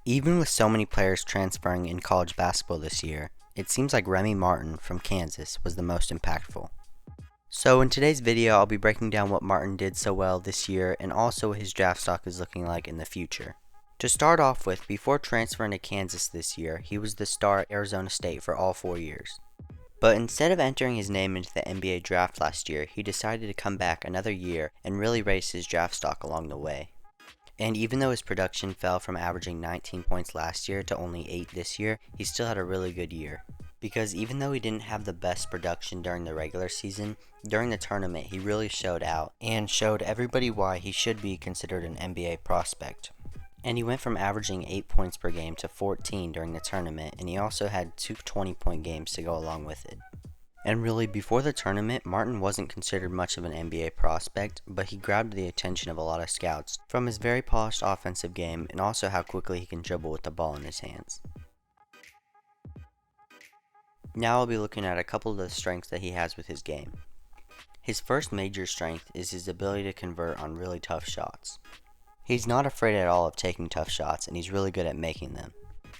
Even with so many players transferring in college basketball this year, it seems like Remy Martin from Kansas was the most impactful. So in today's video, I'll be breaking down what Martin did so well this year and also what his draft stock is looking like in the future. To start off with, before transferring to Kansas this year, he was the star at Arizona State for all 4 years. But instead of entering his name into the NBA draft last year, he decided to come back another year and really raise his draft stock along the way. And even though his production fell from averaging 19 points last year to only 8 this year, he still had a really good year. Because even though he didn't have the best production during the regular season, during the tournament he really showed out and showed everybody why he should be considered an NBA prospect. And he went from averaging 8 points per game to 14 during the tournament, and he also had 2 20-point games to go along with it. And really, before the tournament, Martin wasn't considered much of an NBA prospect, but he grabbed the attention of a lot of scouts from his very polished offensive game and also how quickly he can dribble with the ball in his hands. Now I'll be looking at a couple of the strengths that he has with his game. His first major strength is his ability to convert on really tough shots. He's not afraid at all of taking tough shots, and he's really good at making them.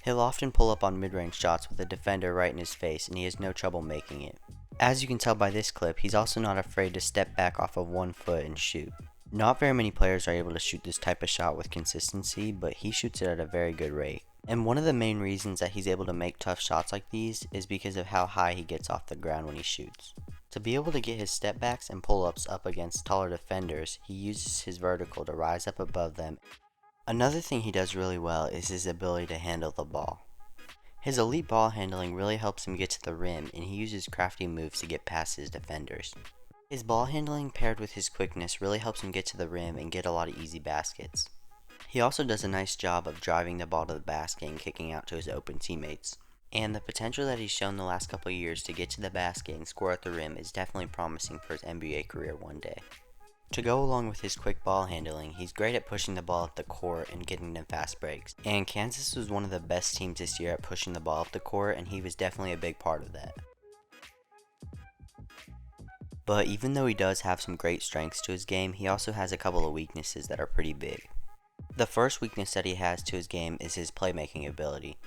He'll often pull up on mid-range shots with a defender right in his face, and he has no trouble making it. As you can tell by this clip, he's also not afraid to step back off of 1 foot and shoot. Not very many players are able to shoot this type of shot with consistency, but he shoots it at a very good rate. And one of the main reasons that he's able to make tough shots like these is because of how high he gets off the ground when he shoots. To be able to get his step backs and pull-ups up against taller defenders, he uses his vertical to rise up above them. Another thing he does really well is his ability to handle the ball. His elite ball handling really helps him get to the rim, and he uses crafty moves to get past his defenders. His ball handling paired with his quickness really helps him get to the rim and get a lot of easy baskets. He also does a nice job of driving the ball to the basket and kicking out to his open teammates. And the potential that he's shown the last couple of years to get to the basket and score at the rim is definitely promising for his NBA career one day. To go along with his quick ball handling, he's great at pushing the ball up the court and getting them fast breaks. And Kansas was one of the best teams this year at pushing the ball up the court, and he was definitely a big part of that. But even though he does have some great strengths to his game, he also has a couple of weaknesses that are pretty big. The first weakness that he has to his game is his playmaking ability.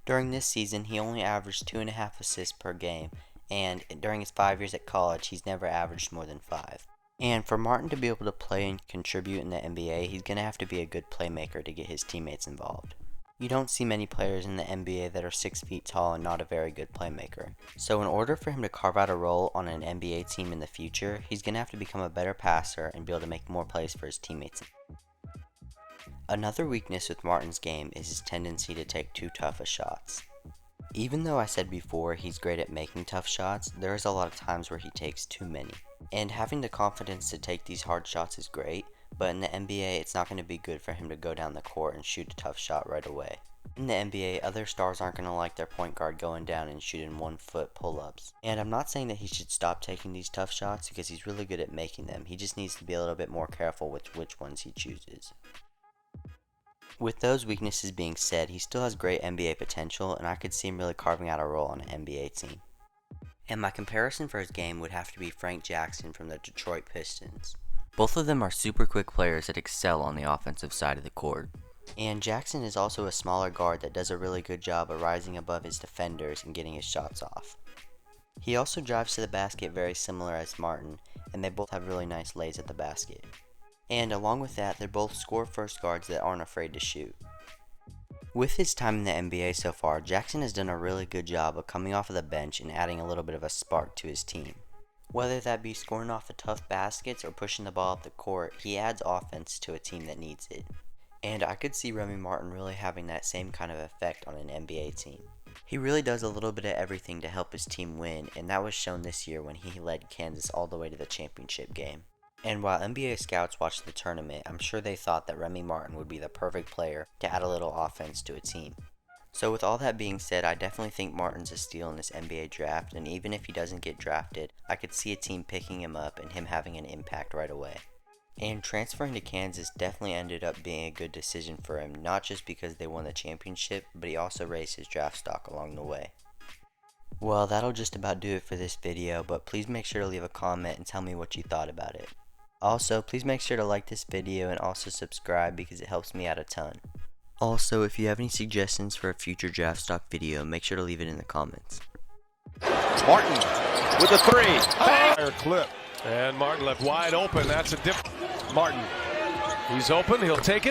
During this season, he only averaged 2.5 assists per game, and during his 5 years at college, he's never averaged more than 5. And for Martin to be able to play and contribute in the NBA, he's going to have to be a good playmaker to get his teammates involved. You don't see many players in the NBA that are 6 feet tall and not a very good playmaker. So in order for him to carve out a role on an NBA team in the future, he's going to have to become a better passer and be able to make more plays for his teammates. Another weakness with Martin's game is his tendency to take too tough of shots. Even though I said before he's great at making tough shots, there is a lot of times where he takes too many. And having the confidence to take these hard shots is great, but in the NBA it's not going to be good for him to go down the court and shoot a tough shot right away. In the NBA, other stars aren't going to like their point guard going down and shooting 1 foot pull-ups. And I'm not saying that he should stop taking these tough shots because he's really good at making them. He just needs to be a little bit more careful with which ones he chooses. With those weaknesses being said, he still has great NBA potential, and I could see him really carving out a role on an NBA team. And my comparison for his game would have to be Frank Jackson from the Detroit Pistons. Both of them are super quick players that excel on the offensive side of the court. And Jackson is also a smaller guard that does a really good job of rising above his defenders and getting his shots off. He also drives to the basket very similar as Martin, and they both have really nice lays at the basket. And along with that, they're both score-first guards that aren't afraid to shoot. With his time in the NBA so far, Jackson has done a really good job of coming off of the bench and adding a little bit of a spark to his team. Whether that be scoring off of tough baskets or pushing the ball up the court, he adds offense to a team that needs it. And I could see Remy Martin really having that same kind of effect on an NBA team. He really does a little bit of everything to help his team win, and that was shown this year when he led Kansas all the way to the championship game. And while NBA scouts watched the tournament, I'm sure they thought that Remy Martin would be the perfect player to add a little offense to a team. So with all that being said, I definitely think Martin's a steal in this NBA draft, and even if he doesn't get drafted, I could see a team picking him up and him having an impact right away. And transferring to Kansas definitely ended up being a good decision for him, not just because they won the championship, but he also raised his draft stock along the way. Well, that'll just about do it for this video, but please make sure to leave a comment and tell me what you thought about it. Also, please make sure to like this video and also subscribe because it helps me out a ton. Also, if you have any suggestions for a future draft stock video, make sure to leave it in the comments. Martin with a three. Fire clip. And Martin left wide open. That's a dip. Martin. He's open. He'll take it.